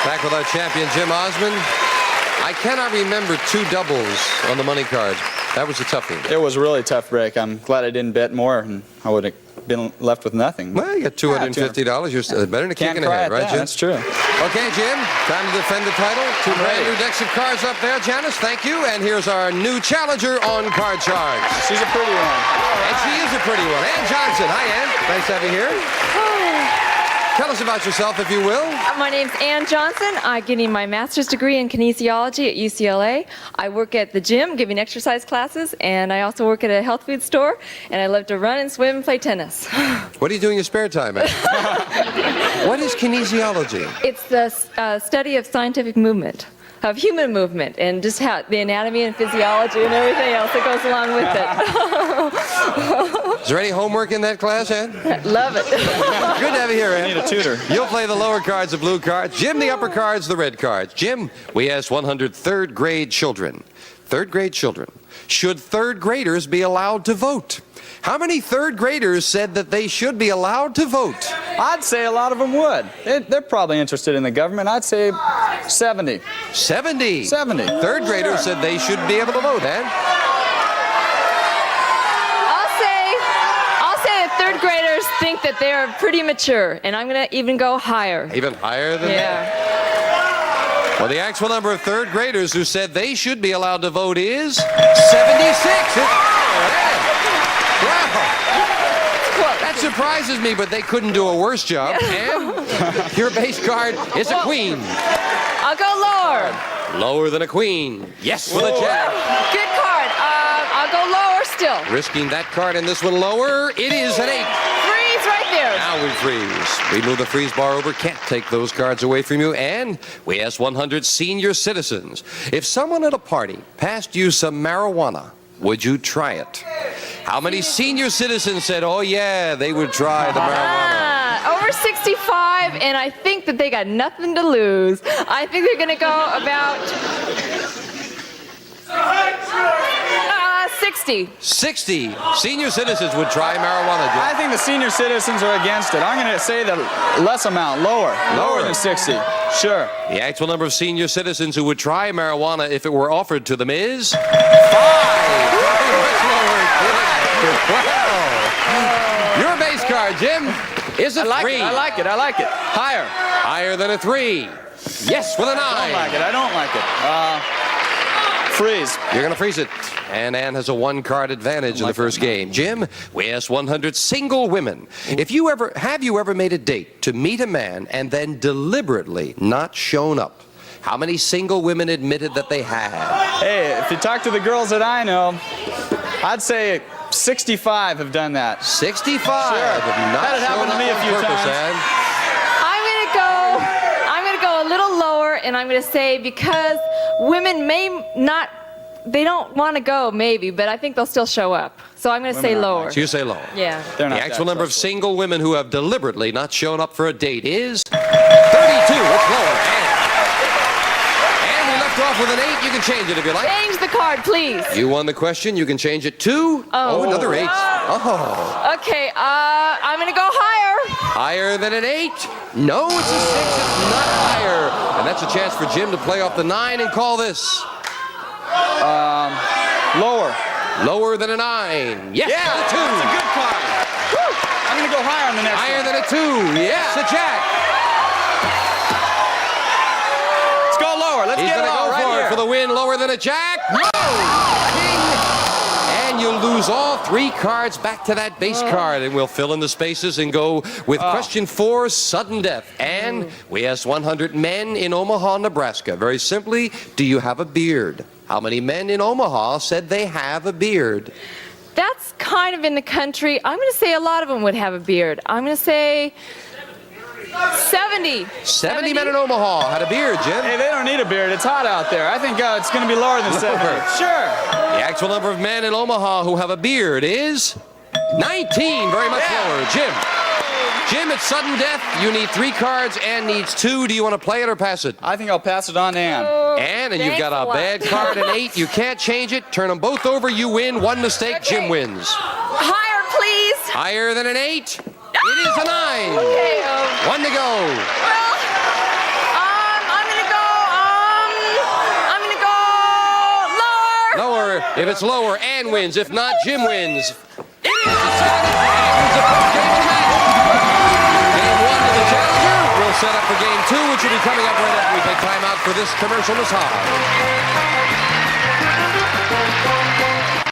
Back with our champion, Jim Osmond. I cannot remember two doubles on the money card. That was a toughie. It was a really tough break. I'm glad I didn't bet more, and I would have been left with nothing. Well, you got $250. You're better than a kick in the head, right, Jim? That's true. Okay, Jim, time to defend the title. Two brand new decks of cards up there. Janice, thank you. And here's our new challenger on Card Charge. She's a pretty one. And she is a pretty one. Ann Johnson. Hi, Ann. Nice to have you here. Tell us about yourself, if you will. My name's Ann Johnson. I'm getting my master's degree in kinesiology at UCLA. I work at the gym giving exercise classes, and I also work at a health food store, and I love to run and swim and play tennis. What do you do in your spare time, Ann? What is kinesiology? It's the study of scientific movement, of human movement, and just how the anatomy and physiology and everything else that goes along with it. Is there any homework in that class, Ann? Love it. Good to have you here, Ann. I need a tutor. You'll play the lower cards, the blue cards. Jim, the upper cards, the red cards. Jim, we asked 100 third grade children. Third grade children. Should third graders be allowed to vote? How many third graders said that they should be allowed to vote? I'd say a lot of them would. They're probably interested in the government. I'd say 70. 70. 70. Third graders said they should be able to vote, Ann. I'll say that third graders think that they are pretty mature, and I'm going to even go higher. Even higher than that? Well, the actual number of third graders who said they should be allowed to vote is 76. Wow. That surprises me, but they couldn't do a worse job. And your base card is a queen. I'll go lower. Lower than a queen. Yes, with a jack. Good card. I'll go lower still. Risking that card and this one lower. It is an 8. Freeze right there. Now we freeze. We move the freeze bar over. Can't take those cards away from you. And we asked 100 senior citizens. If someone at a party passed you some marijuana, would you try it? How many senior citizens said, oh yeah, they would try the marijuana? Over 65, and I think that they got nothing to lose. I think they're going to go about 60. 60 senior citizens would try marijuana, Jim. I think the senior citizens are against it. I'm going to say the less amount, lower. Lower than 60. Sure. The actual number of senior citizens who would try marijuana if it were offered to them is 5. Wow. Your base card, Jim, is a 3. I like it. Higher. Higher than a 3. Yes, with a 9. I don't like it. Freeze. You're going to freeze it. And Ann has a 1-card advantage in the first game. Jim, we asked 100 single women. Have you ever made a date to meet a man and then deliberately not shown up? How many single women admitted that they had? Hey, if you talk to the girls that I know, I'd say 65 have done that. 65. Sure. That had happened to me a few times. I'm going to go a little lower, and I'm going to say because women may not, they don't want to go maybe, but I think they'll still show up. So I'm going to say lower. So you say lower. Yeah. The actual number of single women who have deliberately not shown up for a date is 32. It's lower. And we left off with an 8. You can change it if you like. Change the card, please. You won the question. You can change it to another 8. Oh. Okay, I'm going to go higher. Higher than an 8? No, it's a 6. It's not higher. And that's a chance for Jim to play off the 9 and call this. Lower. Lower than a 9. Yes, yeah, a 2. That's a good card. Woo. I'm going to go higher on the next Higher one. than a 2. Yes, a jack. Let's go lower. Let's get it all right here. For the win. Lower than a jack. No! King. And you lose all 3 cards back to that base card. And we'll fill in the spaces and go with question 4, sudden death. And we asked 100 men in Omaha, Nebraska. Very simply, do you have a beard? How many men in Omaha said they have a beard? That's kind of in the country. I'm going to say a lot of them would have a beard. I'm going to say 70. 70 men in Omaha had a beard, Jim. Hey, they don't need a beard. It's hot out there. I think it's going to be lower than 70. Sure. The actual number of men in Omaha who have a beard is 19. Very much lower. Jim, it's sudden death. You need 3 cards. Ann needs 2. Do you want to play it or pass it? I think I'll pass it on to Ann. Ann, and you've got a bad card, an 8. You can't change it. Turn them both over. You win. 1 mistake. Okay. Jim wins. Higher, please. Higher than an 8. It is a 9. Okay. 1 to go. Well, I'm Lower. If it's lower, Ann wins. If not, Jim wins. It is decided. Ann wins the first game of the match. Game 1 to the challenger. We'll set up for game 2, which will be coming up right after we take time out for this commercial massage.